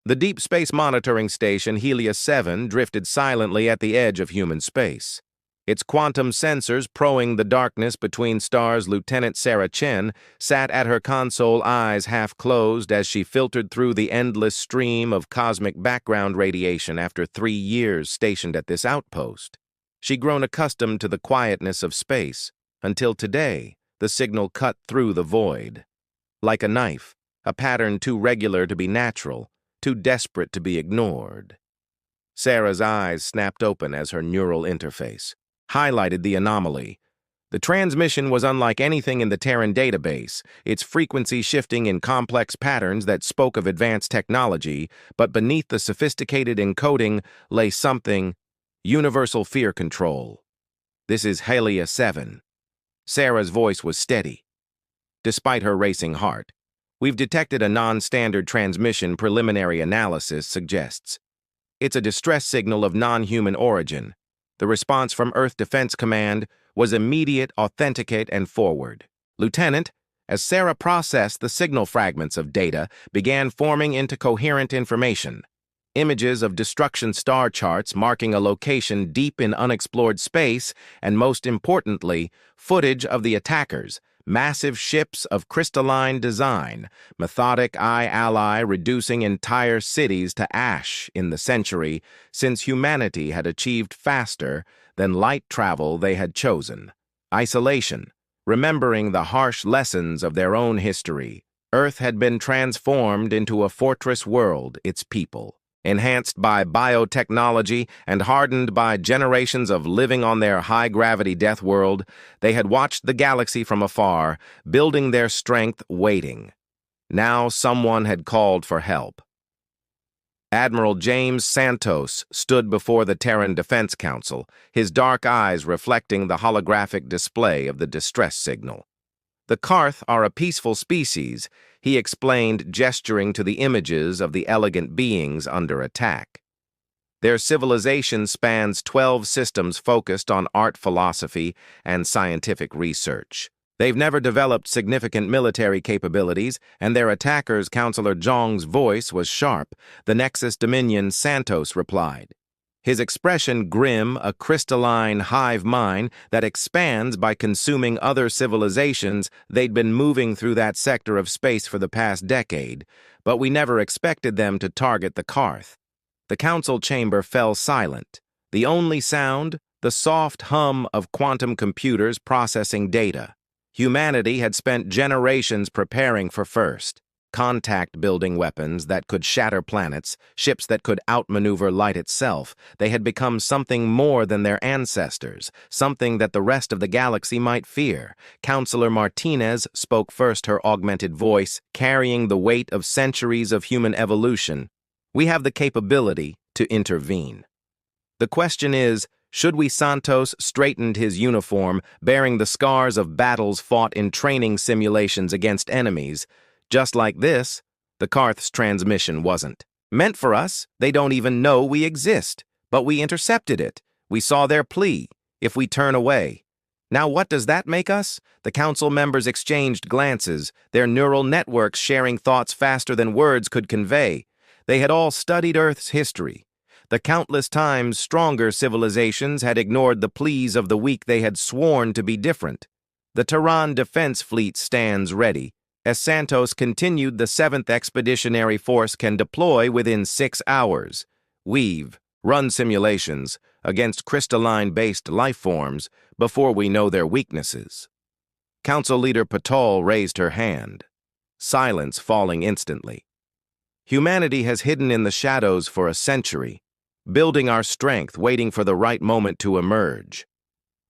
The Deep Space Monitoring Station Helios 7 drifted silently at the edge of human space. Its quantum sensors proing the darkness between stars. Lieutenant Sarah Chen sat at her console, eyes half closed as she filtered through the endless stream of cosmic background radiation after 3 years stationed at this outpost. She'd grown accustomed to the quietness of space, until today the signal cut through the void. Like a knife, a pattern too regular to be natural, too desperate to be ignored. Sarah's eyes snapped open as her neural interface highlighted the anomaly. The transmission was unlike anything in the Terran database, its frequency shifting in complex patterns that spoke of advanced technology, but beneath the sophisticated encoding lay something: universal fear control. "This is Helios 7. Sarah's voice was steady, despite her racing heart. "We've detected a non-standard transmission. Preliminary analysis suggests it's a distress signal of non-human origin. The response from Earth Defense Command was immediate, authenticate, and forward." "Lieutenant," as Sarah processed the signal, fragments of data began forming into coherent information. Images of destruction star charts marking a location deep in unexplored space, and most importantly, footage of the attackers, massive ships of crystalline design, methodic ally reducing entire cities to ash in the century since humanity had achieved faster than light travel they had chosen. Isolation, remembering the harsh lessons of their own history. Earth had been transformed into a fortress world, its people, enhanced by biotechnology and hardened by generations of living on their high-gravity death world. They had watched the galaxy from afar, building their strength, waiting. Now someone had called for help. Admiral James Santos stood before the Terran Defense Council, his dark eyes reflecting the holographic display of the distress signal. "The Karth are a peaceful species," he explained, gesturing to the images of the elegant beings under attack. "Their civilization spans 12 systems focused on art, philosophy, and scientific research. They've never developed significant military capabilities, and their attackers." Counselor Zhong's voice was sharp. "The Nexus Dominion," Santos replied, his expression grim, a crystalline hive mind that expands by consuming other civilizations. "They'd been moving through that sector of space for the past decade, but we never expected them to target the Karth." The council chamber fell silent. The only sound, the soft hum of quantum computers processing data. Humanity had spent generations preparing for first contact-building weapons that could shatter planets, ships that could outmaneuver light itself. They had become something more than their ancestors, something that the rest of the galaxy might fear. Counselor Martinez spoke first, her augmented voice carrying the weight of centuries of human evolution. "We have the capability to intervene. The question is, should we?" Santos straightened his uniform, bearing the scars of battles fought in training simulations against enemies. Just like this, the Karth's transmission wasn't meant for us. They don't even know we exist, but we intercepted it. We saw their plea. If we turn away. Now what does that make us? The council members exchanged glances, their neural networks sharing thoughts faster than words could convey. They had all studied Earth's history. The countless times stronger civilizations had ignored the pleas of the weak. They had sworn to be different. "The Terran Defense Fleet stands ready." As Santos continued, "The 7th Expeditionary Force can deploy within 6 hours. We've run simulations against crystalline-based life forms before we know their weaknesses." Council Leader Patal raised her hand, silence falling instantly. "Humanity has hidden in the shadows for a century, building our strength, waiting for the right moment to emerge.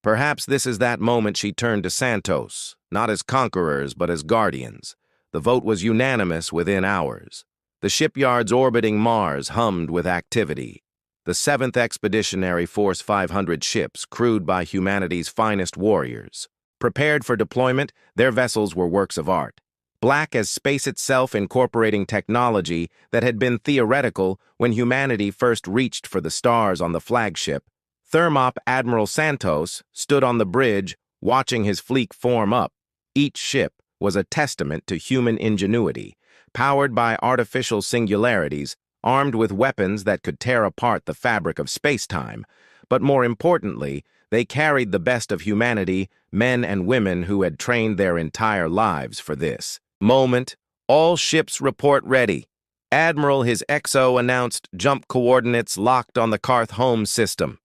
Perhaps this is that moment." She turned to Santos, not as conquerors, but as guardians. The vote was unanimous within hours. The shipyards orbiting Mars hummed with activity. The 7th Expeditionary Force, 500 ships, crewed by humanity's finest warriors. Prepared for deployment, their vessels were works of art. Black as space itself, incorporating technology that had been theoretical when humanity first reached for the stars on the flagship. Thermop Admiral Santos stood on the bridge, watching his fleet form up. Each ship was a testament to human ingenuity, powered by artificial singularities, armed with weapons that could tear apart the fabric of space-time. But more importantly, they carried the best of humanity, men and women who had trained their entire lives for this moment. All ships report ready. Admiral his XO announced jump coordinates locked on the Karth home system.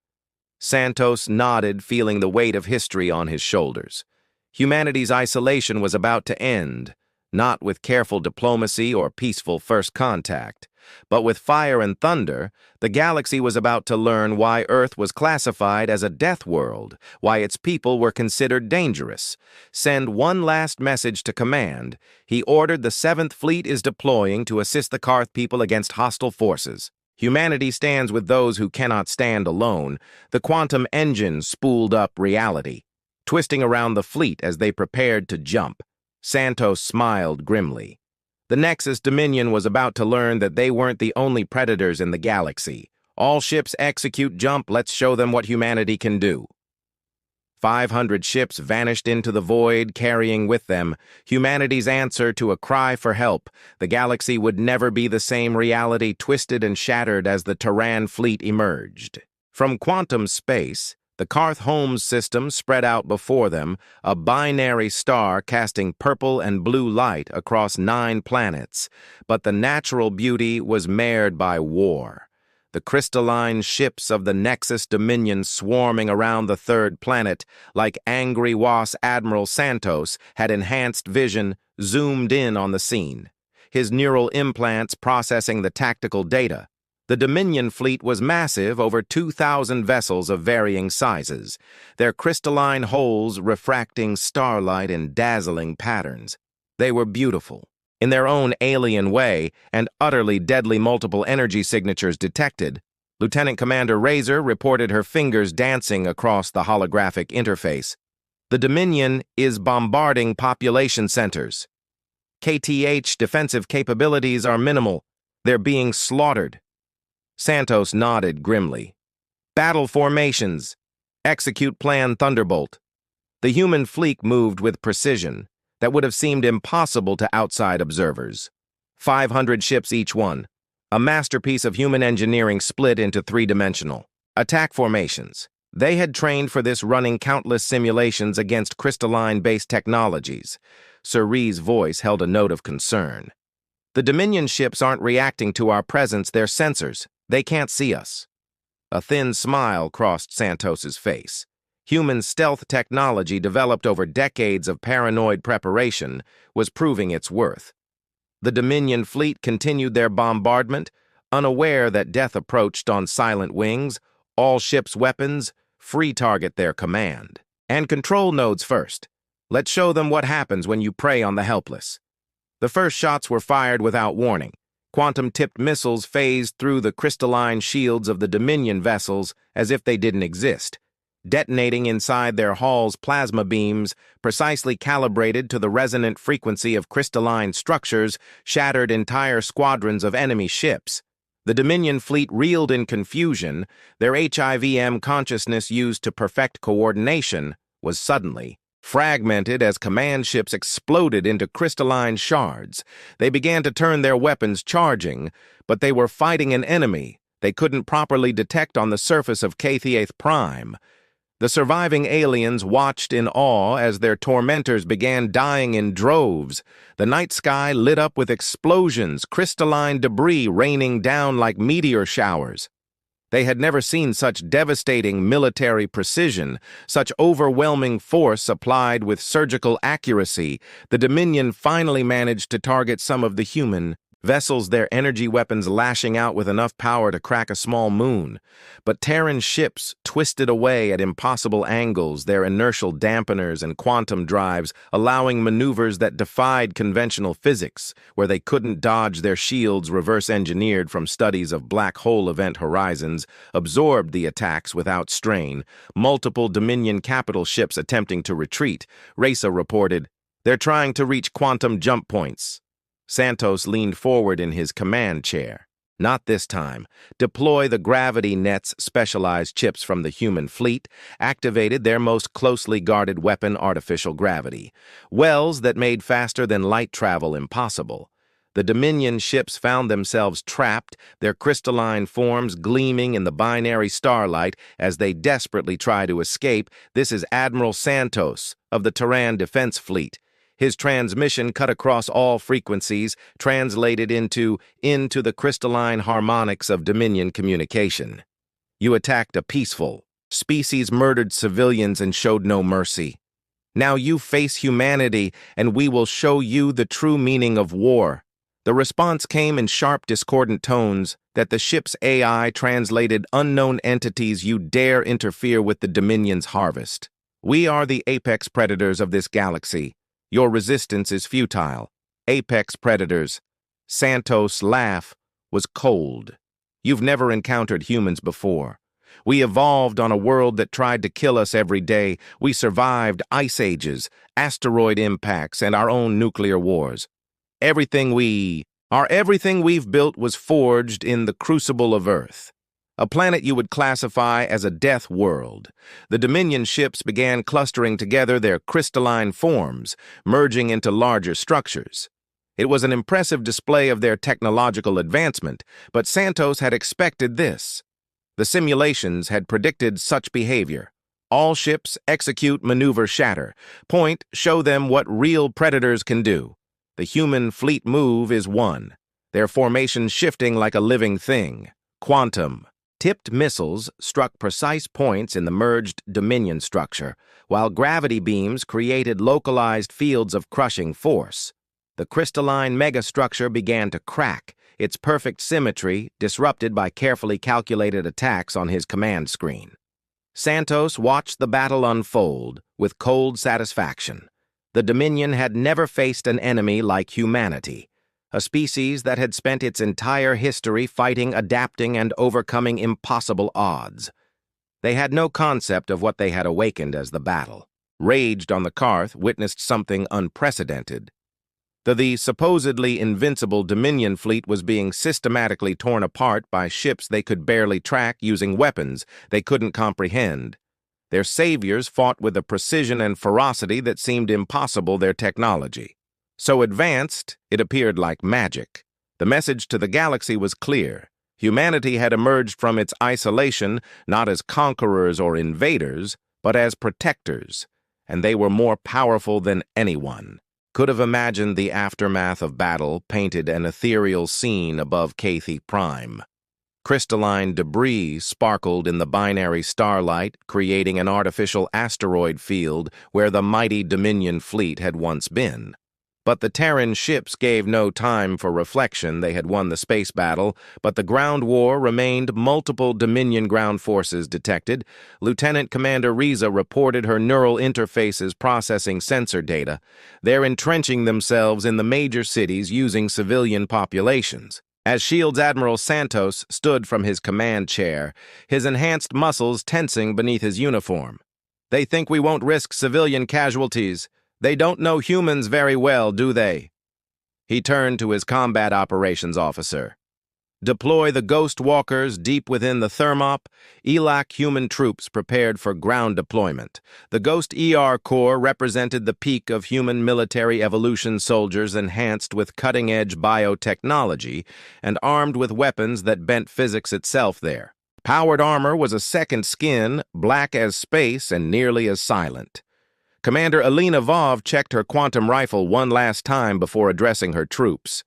Santos nodded, feeling the weight of history on his shoulders. Humanity's isolation was about to end, not with careful diplomacy or peaceful first contact, but with fire and thunder. The galaxy was about to learn why Earth was classified as a death world, why its people were considered dangerous. Send one last message to command. He ordered the 7th Fleet is deploying to assist the Karth people against hostile forces. Humanity stands with those who cannot stand alone. The quantum engine spooled up reality, twisting around the fleet as they prepared to jump. Santos smiled grimly. The Nexus Dominion was about to learn that they weren't the only predators in the galaxy. All ships execute jump, let's show them what humanity can do. 500 ships vanished into the void, carrying with them humanity's answer to a cry for help. The galaxy would never be the same, reality twisted and shattered as the Terran fleet emerged. From quantum space, the Karth Holmes system spread out before them, a binary star casting purple and blue light across 9 planets. But the natural beauty was marred by war. The crystalline ships of the Nexus Dominion swarming around the 3rd planet, like angry WAS Admiral Santos, had enhanced vision, zoomed in on the scene. His neural implants processing the tactical data. The Dominion fleet was massive, over 2,000 vessels of varying sizes, their crystalline hulls refracting starlight in dazzling patterns. They were beautiful, in their own alien way, and utterly deadly. Multiple energy signatures detected. Lieutenant Commander Razor reported her fingers dancing across the holographic interface. The Dominion is bombarding population centers. KTH defensive capabilities are minimal. They're being slaughtered. Santos nodded grimly. Battle formations. Execute Plan Thunderbolt. The human fleet moved with precision that would have seemed impossible to outside observers. 500 ships each one. A masterpiece of human engineering split into 3-dimensional attack formations. They had trained for this, running countless simulations against crystalline-based technologies. Sir Ree's voice held a note of concern. The Dominion ships aren't reacting to our presence, they're sensors. They can't see us. A thin smile crossed Santos's face. Human stealth technology developed over decades of paranoid preparation was proving its worth. The Dominion fleet continued their bombardment, unaware that death approached on silent wings. All ships' weapons, free target their command. And control nodes first. Let's show them what happens when you prey on the helpless. The first shots were fired without warning. Quantum-tipped missiles phased through the crystalline shields of the Dominion vessels as if they didn't exist, detonating inside their hulls. Plasma beams, precisely calibrated to the resonant frequency of crystalline structures, shattered entire squadrons of enemy ships. The Dominion fleet reeled in confusion. Their HIVM consciousness used to perfect coordination was suddenly fragmented as command ships exploded into crystalline shards. They began to turn their weapons, charging, but they were fighting an enemy they couldn't properly detect on the surface of K-8 Prime. The surviving aliens watched in awe as their tormentors began dying in droves. The night sky lit up with explosions, crystalline debris raining down like meteor showers. They had never seen such devastating military precision, such overwhelming force applied with surgical accuracy. The Dominion finally managed to target some of the human vessels, their energy weapons lashing out with enough power to crack a small moon. But Terran ships twisted away at impossible angles, their inertial dampeners and quantum drives allowing maneuvers that defied conventional physics, where they couldn't dodge. Their shields, reverse-engineered from studies of black hole event horizons, absorbed the attacks without strain. Multiple Dominion capital ships attempting to retreat. Raisa reported, "They're trying to reach quantum jump points." Santos leaned forward in his command chair. Not this time. Deploy the gravity net's specialized chips from the human fleet, activated their most closely guarded weapon, artificial gravity. Wells that made faster than light travel impossible. The Dominion ships found themselves trapped, their crystalline forms gleaming in the binary starlight as they desperately try to escape. This is Admiral Santos of the Terran Defense Fleet. His transmission cut across all frequencies, translated into the crystalline harmonics of Dominion communication. You attacked a peaceful species, murdered civilians, and showed no mercy. Now you face humanity, and we will show you the true meaning of war. The response came in sharp, discordant tones that the ship's AI translated unknown entities. You dare interfere with the Dominion's harvest. We are the apex predators of this galaxy. Your resistance is futile. Apex predators. Santos' laugh was cold. You've never encountered humans before. We evolved on a world that tried to kill us every day. We survived ice ages, asteroid impacts, and our own nuclear wars. Everything we've built was forged in the crucible of Earth, a planet you would classify as a death world. The Dominion ships began clustering together, their crystalline forms merging into larger structures. It was an impressive display of their technological advancement, but Santos had expected this. The simulations had predicted such behavior. All ships execute maneuver shatter. Point, show them what real predators can do. The human fleet move is one, their formation shifting like a living thing. Quantum. Tipped missiles struck precise points in the merged Dominion structure, while gravity beams created localized fields of crushing force. The crystalline megastructure began to crack, its perfect symmetry disrupted by carefully calculated attacks on his command screen. Santos watched the battle unfold with cold satisfaction. The Dominion had never faced an enemy like humanity, a species that had spent its entire history fighting, adapting, and overcoming impossible odds. They had no concept of what they had awakened as the battle raged on the Karth witnessed something unprecedented. The supposedly invincible Dominion fleet was being systematically torn apart by ships they could barely track, using weapons they couldn't comprehend. Their saviors fought with a precision and ferocity that seemed impossible. Their technology so advanced, it appeared like magic. The message to the galaxy was clear. Humanity had emerged from its isolation not as conquerors or invaders, but as protectors, and they were more powerful than anyone could have imagined. The aftermath of battle painted an ethereal scene above Cathay Prime. Crystalline debris sparkled in the binary starlight, creating an artificial asteroid field where the mighty Dominion fleet had once been. But the Terran ships gave no time for reflection. They had won the space battle, but the ground war remained. Multiple Dominion ground forces detected. Lieutenant Commander Riza reported her neural interfaces processing sensor data. They're entrenching themselves in the major cities using civilian populations. As S.H.I.E.L.D.'s Admiral Santos stood from his command chair, his enhanced muscles tensing beneath his uniform. They think we won't risk civilian casualties. They don't know humans very well, do they? He turned to his combat operations officer. Deploy the Ghost Walkers deep within the Thermop. ELAC human troops prepared for ground deployment. The Ghost ER Corps represented the peak of human military evolution, soldiers enhanced with cutting-edge biotechnology and armed with weapons that bent physics itself there. Powered armor was a second skin, black as space and nearly as silent. Commander Alina Vov checked her quantum rifle one last time before addressing her troops.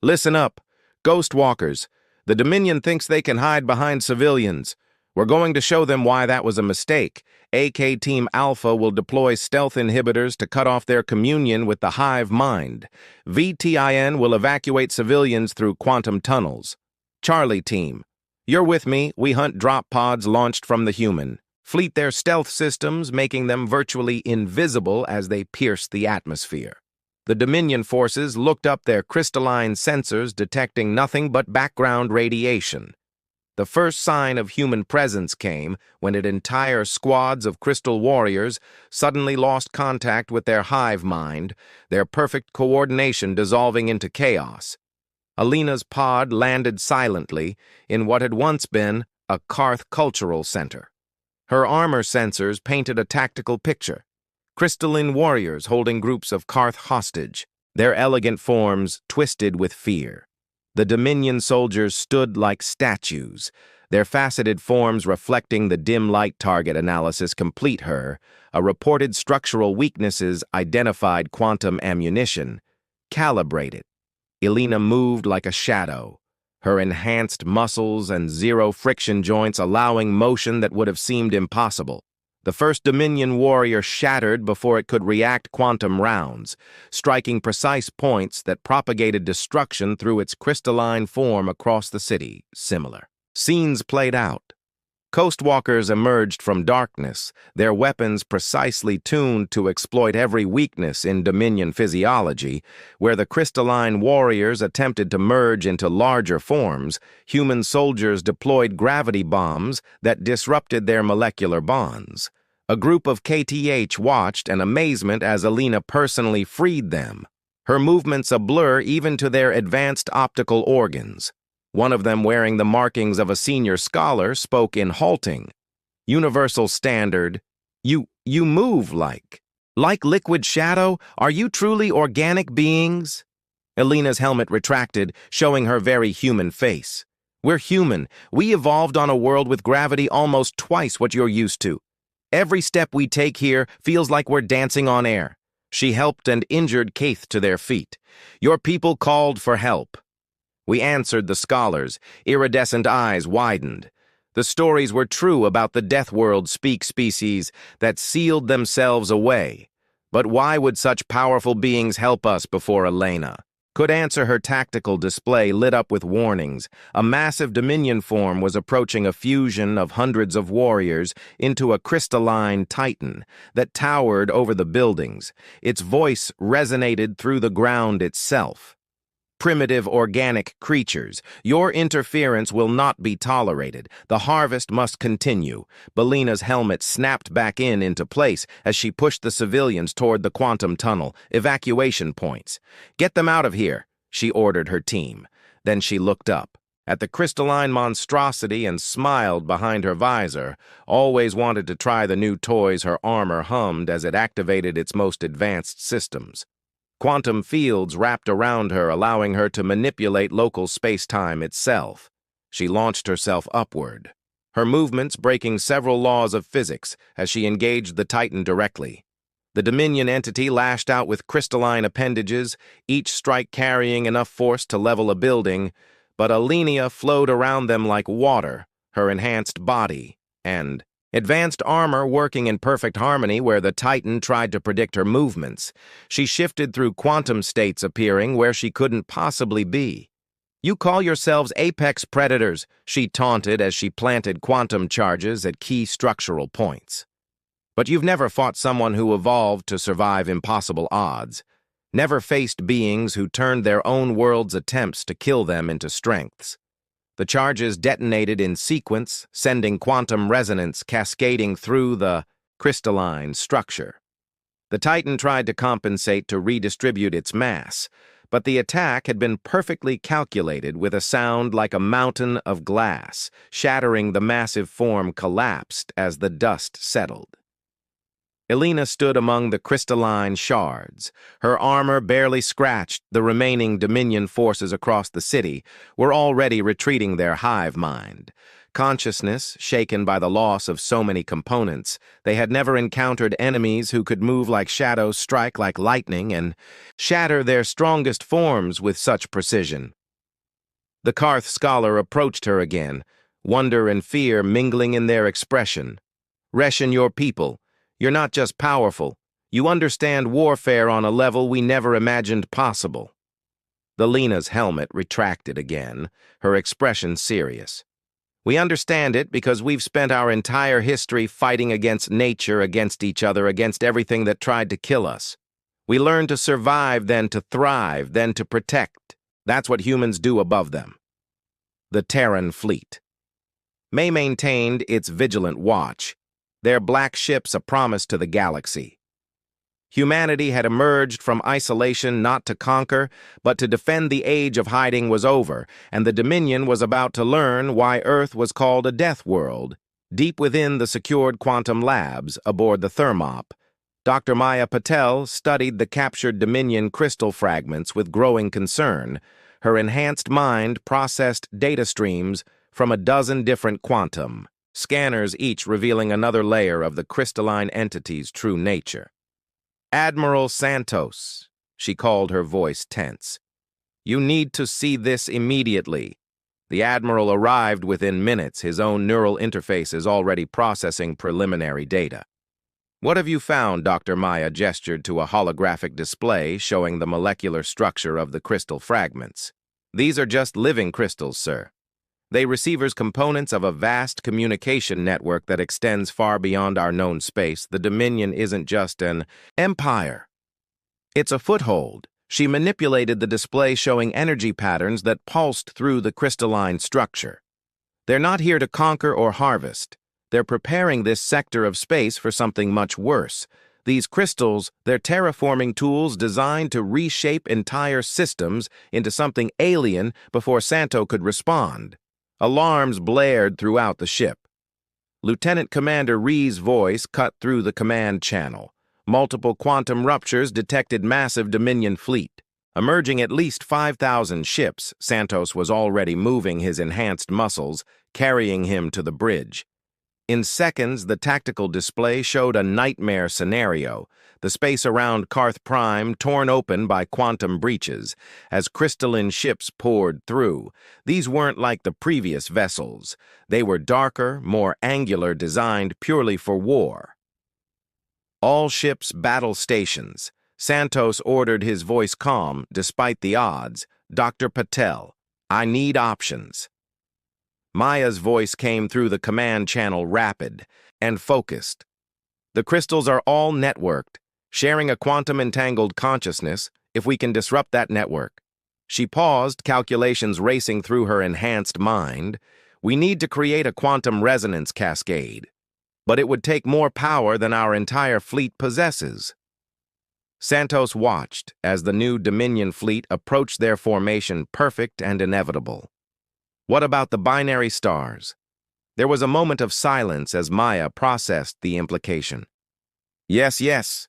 Listen up, Ghost Walkers. The Dominion thinks they can hide behind civilians. We're going to show them why that was a mistake. AK Team Alpha will deploy stealth inhibitors to cut off their communion with the hive mind. VTIN will evacuate civilians through quantum tunnels. Charlie Team, you're with me. We hunt drop pods launched from the human. Fleet their stealth systems, making them virtually invisible as they pierce the atmosphere. The Dominion forces looked up their crystalline sensors, detecting nothing but background radiation. The first sign of human presence came when entire squads of crystal warriors suddenly lost contact with their hive mind, their perfect coordination dissolving into chaos. Alina's pod landed silently in what had once been a Karth cultural center. Her armor sensors painted a tactical picture. Crystalline warriors holding groups of Karth hostage. their elegant forms twisted with fear. The Dominion soldiers stood like statues, their faceted forms reflecting the dim light target analysis complete her, a reported structural weaknesses identified quantum ammunition, calibrated. Elena moved like a shadow, her enhanced muscles and zero-friction joints allowing motion that would have seemed impossible. The first Dominion warrior shattered before it could react quantum rounds, striking precise points that propagated destruction through its crystalline form across the city. Similar scenes played out. Coastwalkers emerged from darkness, their weapons precisely tuned to exploit every weakness in Dominion physiology. Where the crystalline warriors attempted to merge into larger forms, human soldiers deployed gravity bombs that disrupted their molecular bonds. A group of KTH watched in amazement as Elena personally freed them, her movements a blur even to their advanced optical organs. One of them, wearing the markings of a senior scholar, spoke in halting, universal standard, You move like liquid shadow? Are you truly organic beings?" Elena's helmet retracted, showing her very human face. "We're human. We evolved on a world with gravity almost twice what you're used to. Every step we take here feels like we're dancing on air." She helped and injured Kaith to their feet. "Your people called for help." We answered the scholars, iridescent eyes widened. The stories were true about the Death World species that sealed themselves away. But why would such powerful beings help us before Elena could answer? Her tactical display lit up with warnings. A massive Dominion form was approaching, a fusion of hundreds of warriors into a crystalline titan that towered over the buildings. Its voice resonated through the ground itself. "Primitive organic creatures, your interference will not be tolerated. The harvest must continue." Belena's helmet snapped back into place as she pushed the civilians toward the quantum tunnel, evacuation points. "Get them out of here," she ordered her team. Then she looked up at the crystalline monstrosity and smiled behind her visor. Always wanted to try the new toys, her armor hummed as it activated its most advanced systems. Quantum fields wrapped around her, allowing her to manipulate local space-time itself. She launched herself upward, her movements breaking several laws of physics as she engaged the Titan directly. The Dominion entity lashed out with crystalline appendages, each strike carrying enough force to level a building, but Elena flowed around them like water, her enhanced body and advanced armor working in perfect harmony where the Titan tried to predict her movements. She shifted through quantum states, appearing where she couldn't possibly be. "You call yourselves apex predators," she taunted as she planted quantum charges at key structural points. "But you've never fought someone who evolved to survive impossible odds. Never faced beings who turned their own world's attempts to kill them into strengths." The charges detonated in sequence, sending quantum resonance cascading through the crystalline structure. The Titan tried to compensate to redistribute its mass, but the attack had been perfectly calculated. With a sound like a mountain of glass, shattering, the massive form collapsed as the dust settled. Elena stood among the crystalline shards, her armor barely scratched. The remaining Dominion forces across the city were already retreating, their hive mind. Consciousness shaken by the loss of so many components, they had never encountered enemies who could move like shadows, strike like lightning, and shatter their strongest forms with such precision. The Karth scholar approached her again, wonder and fear mingling in their expression. "Reshin, your people. You're not just powerful, you understand warfare on a level we never imagined possible." The Lena's helmet retracted again, her expression serious. "We understand it because we've spent our entire history fighting against nature, against each other, against everything that tried to kill us. We learned to survive, then to thrive, then to protect. That's what humans do above them." The Terran fleet. May maintained its vigilant watch, their black ships a promise to the galaxy. Humanity had emerged from isolation not to conquer, but to defend. The age of hiding was over, and the Dominion was about to learn why Earth was called a death world. Deep within the secured quantum labs aboard the Thermop, Dr. Maya Patel studied the captured Dominion crystal fragments with growing concern. Her enhanced mind processed data streams from a dozen different quantum scanners, each revealing another layer of the crystalline entity's true nature. "Admiral Santos," she called, her voice tense. "You need to see this immediately." The Admiral arrived within minutes, his own neural interfaces already processing preliminary data. "What have you found?" Dr. Maya gestured to a holographic display showing the molecular structure of the crystal fragments. "These are just living crystals, sir. They receivers components of a vast communication network that extends far beyond our known space. The Dominion isn't just an empire. It's a foothold." She manipulated the display showing energy patterns that pulsed through the crystalline structure. "They're not here to conquer or harvest. They're preparing this sector of space for something much worse. These crystals, they're terraforming tools designed to reshape entire systems into something alien before Santo could respond." Alarms blared throughout the ship. Lieutenant Commander Ree's voice cut through the command channel. Multiple quantum ruptures detected massive Dominion fleet. Emerging at least 5,000 ships, Santos was already moving his enhanced muscles, carrying him to the bridge. In seconds, the tactical display showed a nightmare scenario, the space around Karth Prime torn open by quantum breaches, as crystalline ships poured through. These weren't like the previous vessels. They were darker, more angular, designed purely for war. "All ships battle stations." Santos ordered, his voice calm despite the odds. "Dr. Patel, I need options." Maya's voice came through the command channel, rapid and focused. "The crystals are all networked, sharing a quantum-entangled consciousness. If we can disrupt that network." She paused, calculations racing through her enhanced mind. "We need to create a quantum resonance cascade. But it would take more power than our entire fleet possesses." Santos watched as the new Dominion fleet approached their formation, perfect and inevitable. "What about the binary stars?" There was a moment of silence as Maya processed the implication. Yes.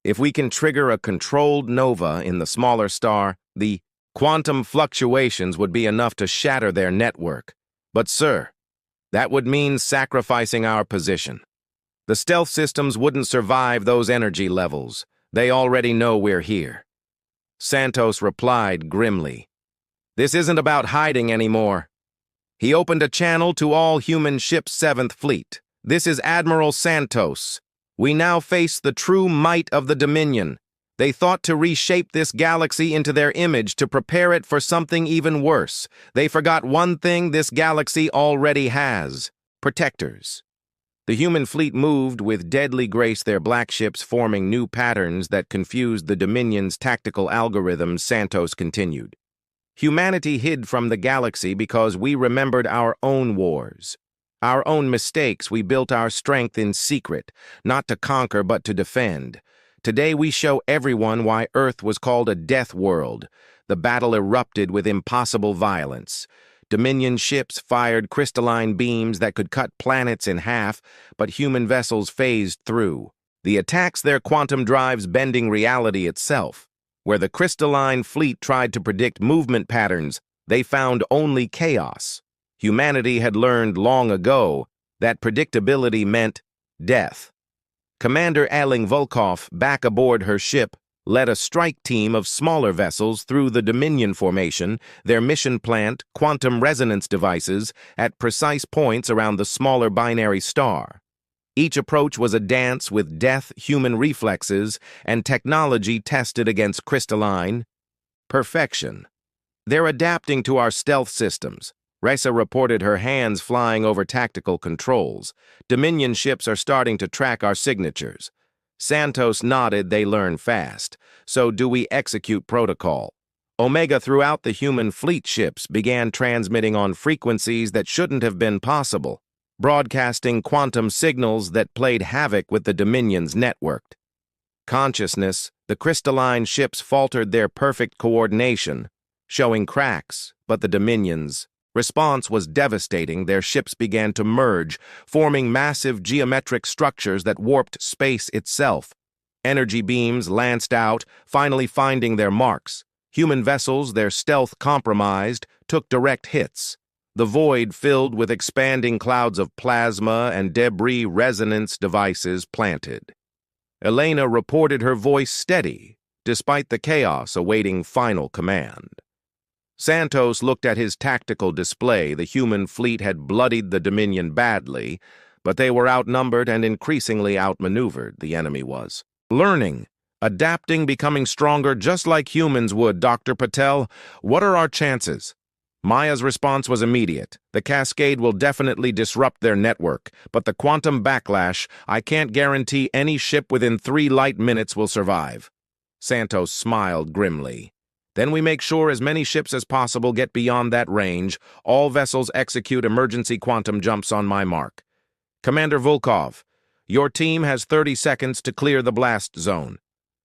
If we can trigger a controlled nova in the smaller star, the quantum fluctuations would be enough to shatter their network. But, sir, that would mean sacrificing our position. The stealth systems wouldn't survive those energy levels. They already know we're here." Santos replied grimly. "This isn't about hiding anymore." He opened a channel to all human ships' 7th Fleet. "This is Admiral Santos. We now face the true might of the Dominion. They thought to reshape this galaxy into their image, to prepare it for something even worse. They forgot one thing this galaxy already has: protectors." The human fleet moved with deadly grace, their black ships forming new patterns that confused the Dominion's tactical algorithms. Santos continued. "Humanity hid from the galaxy because we remembered our own wars. Our own mistakes. We built our strength in secret, not to conquer but to defend. Today we show everyone why Earth was called a death world." The battle erupted with impossible violence. Dominion ships fired crystalline beams that could cut planets in half, but human vessels phased through. The attacks, their quantum drives bending reality itself. Where the crystalline fleet tried to predict movement patterns, they found only chaos. Humanity had learned long ago that predictability meant death. Commander Aling Volkov, back aboard her ship, led a strike team of smaller vessels through the Dominion formation, their mission plant quantum resonance devices at precise points around the smaller binary star. Each approach was a dance with death, human reflexes, and technology tested against crystalline perfection. "They're adapting to our stealth systems." Reza reported, her hands flying over tactical controls. "Dominion ships are starting to track our signatures." Santos nodded. "They learn fast. So do we execute protocol." Omega, throughout the human fleet, ships began transmitting on frequencies that shouldn't have been possible, broadcasting quantum signals that played havoc with the Dominion's network. Consciousness, the crystalline ships faltered their perfect coordination, showing cracks, but the Dominion's response was devastating. Their ships began to merge, forming massive geometric structures that warped space itself. Energy beams lanced out, finally finding their marks. Human vessels, their stealth compromised, took direct hits. The void filled with expanding clouds of plasma and debris resonance devices planted. Elena reported, her voice steady, despite the chaos awaiting final command. Santos looked at his tactical display. The human fleet had bloodied the Dominion badly, but they were outnumbered and increasingly outmaneuvered, the enemy was. Learning, adapting, becoming stronger just like humans would. Dr. Patel, what are our chances? Maya's response was immediate. The cascade will definitely disrupt their network, but the quantum backlash, I can't guarantee any ship within 3 light minutes will survive. Santos smiled grimly. Then we make sure as many ships as possible get beyond that range. All vessels execute emergency quantum jumps on my mark. Commander Volkov, your team has 30 seconds to clear the blast zone.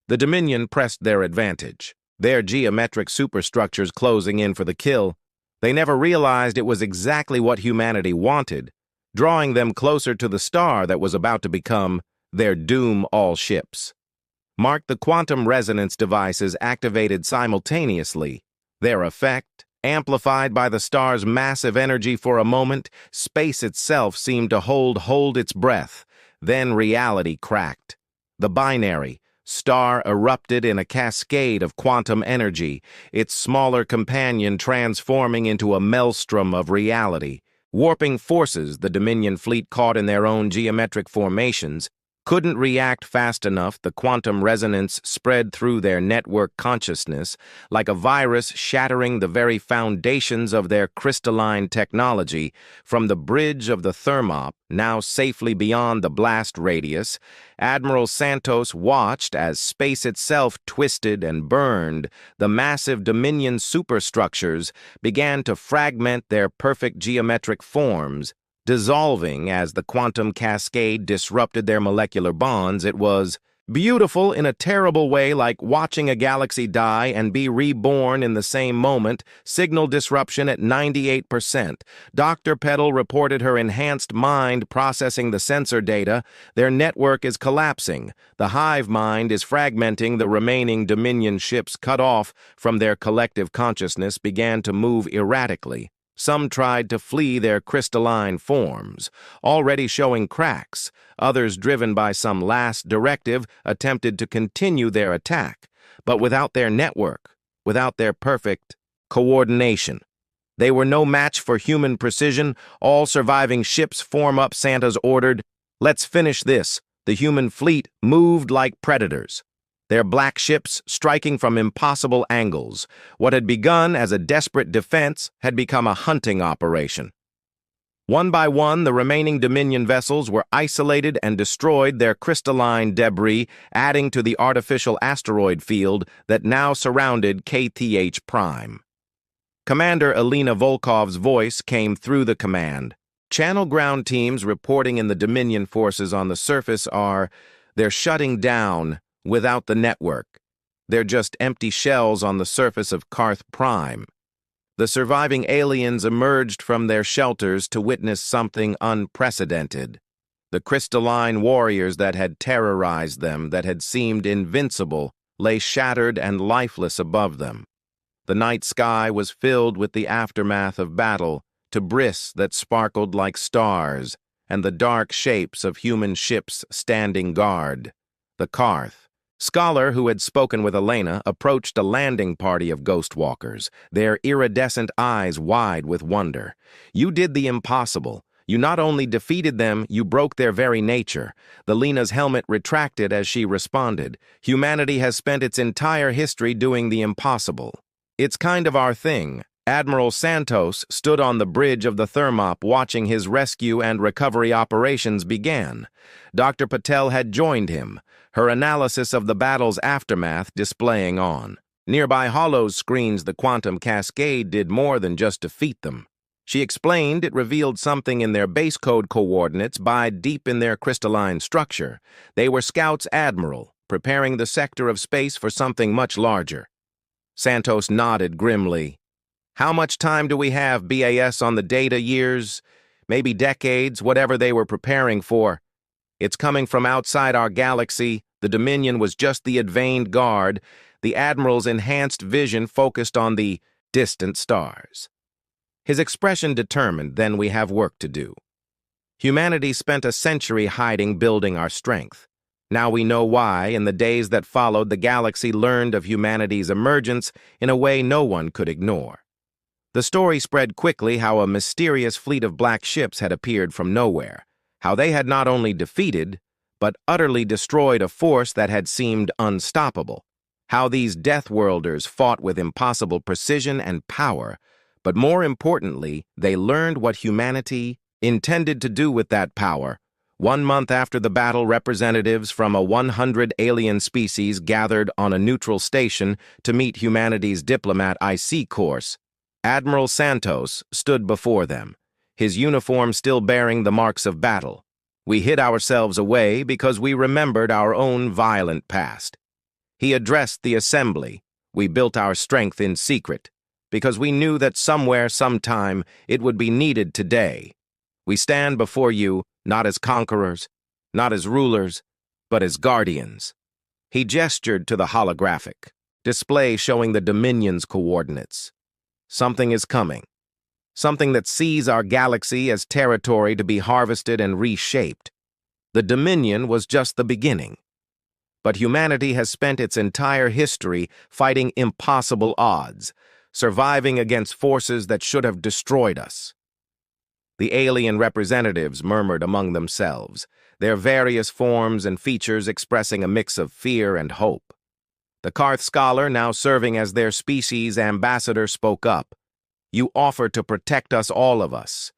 The Dominion pressed their advantage, their geometric superstructures closing in for the kill. They never realized it was exactly what humanity wanted, drawing them closer to the star that was about to become their doom. All ships. Mark, the quantum resonance devices activated simultaneously. Their effect, amplified by the star's massive energy. For a moment, space itself seemed to hold its breath. Then reality cracked. The binary star erupted in a cascade of quantum energy, its smaller companion transforming into a maelstrom of reality. Warping forces the Dominion fleet, caught in their own geometric formations, couldn't react fast enough. The quantum resonance spread through their network consciousness like a virus, shattering the very foundations of their crystalline technology. From the bridge of the Thermop, now safely beyond the blast radius, Admiral Santos watched as space itself twisted and burned. The massive Dominion superstructures began to fragment their perfect geometric forms, dissolving as the quantum cascade disrupted their molecular bonds. It was beautiful in a terrible way, like watching a galaxy die and be reborn in the same moment. Signal disruption at 98%. Dr. Petal reported, her enhanced mind processing the sensor data. Their network is collapsing. The hive mind is fragmenting. The remaining Dominion ships, cut off from their collective consciousness, began to move erratically. Some tried to flee their crystalline forms, already showing cracks. Others, driven by some last directive, attempted to continue their attack, but without their network, without their perfect coordination. They were no match for human precision. All surviving ships form up, Santos ordered. Let's finish this. The human fleet moved like predators, their black ships striking from impossible angles. What had begun as a desperate defense had become a hunting operation. One by one, the remaining Dominion vessels were isolated and destroyed, their crystalline debris adding to the artificial asteroid field that now surrounded KTH Prime. Commander Elena Volkov's voice came through the command. Channel ground teams reporting in the Dominion forces on the surface they're shutting down. Without the network, they're just empty shells on the surface of Karth Prime. The surviving aliens emerged from their shelters to witness something unprecedented. The crystalline warriors that had terrorized them, that had seemed invincible, lay shattered and lifeless above them. The night sky was filled with the aftermath of battle, debris that sparkled like stars, and the dark shapes of human ships standing guard. The Karth. Scholar, who had spoken with Elena, approached a landing party of ghost walkers, their iridescent eyes wide with wonder. You did the impossible. You not only defeated them, you broke their very nature. The Lena's helmet retracted as she responded. Humanity has spent its entire history doing the impossible. It's kind of our thing. Admiral Santos stood on the bridge of the Thermop watching his rescue and recovery operations began. Dr. Patel had joined him, her analysis of the battle's aftermath displaying on. Nearby hollows screens, the quantum cascade did more than just defeat them. She explained it revealed something in their base code coordinates buried deep in their crystalline structure. They were Scouts Admiral, preparing the sector of space for something much larger. Santos nodded grimly. How much time do we have, BAS, on the data? Years, maybe decades, whatever they were preparing for. It's coming from outside our galaxy. The Dominion was just the advanced guard. The Admiral's enhanced vision focused on the distant stars. His expression determined, then we have work to do. Humanity spent a century hiding, building our strength. Now we know why. In the days that followed, the galaxy learned of humanity's emergence in a way no one could ignore. The story spread quickly how a mysterious fleet of black ships had appeared from nowhere, how they had not only defeated, but utterly destroyed a force that had seemed unstoppable, how these Deathworlders fought with impossible precision and power, but more importantly, they learned what humanity intended to do with that power. 1 month after the battle, representatives from a 100 alien species gathered on a neutral station to meet humanity's diplomat IC course. Admiral Santos stood before them, his uniform still bearing the marks of battle. We hid ourselves away because we remembered our own violent past. He addressed the assembly. We built our strength in secret, because we knew that somewhere, sometime, it would be needed today. We stand before you, not as conquerors, not as rulers, but as guardians. He gestured to the holographic display showing the Dominion's coordinates. Something is coming. Something that sees our galaxy as territory to be harvested and reshaped. The Dominion was just the beginning. But humanity has spent its entire history fighting impossible odds, surviving against forces that should have destroyed us. The alien representatives murmured among themselves, their various forms and features expressing a mix of fear and hope. The Karth scholar, now serving as their species ambassador, spoke up. You offer to protect us, all of us,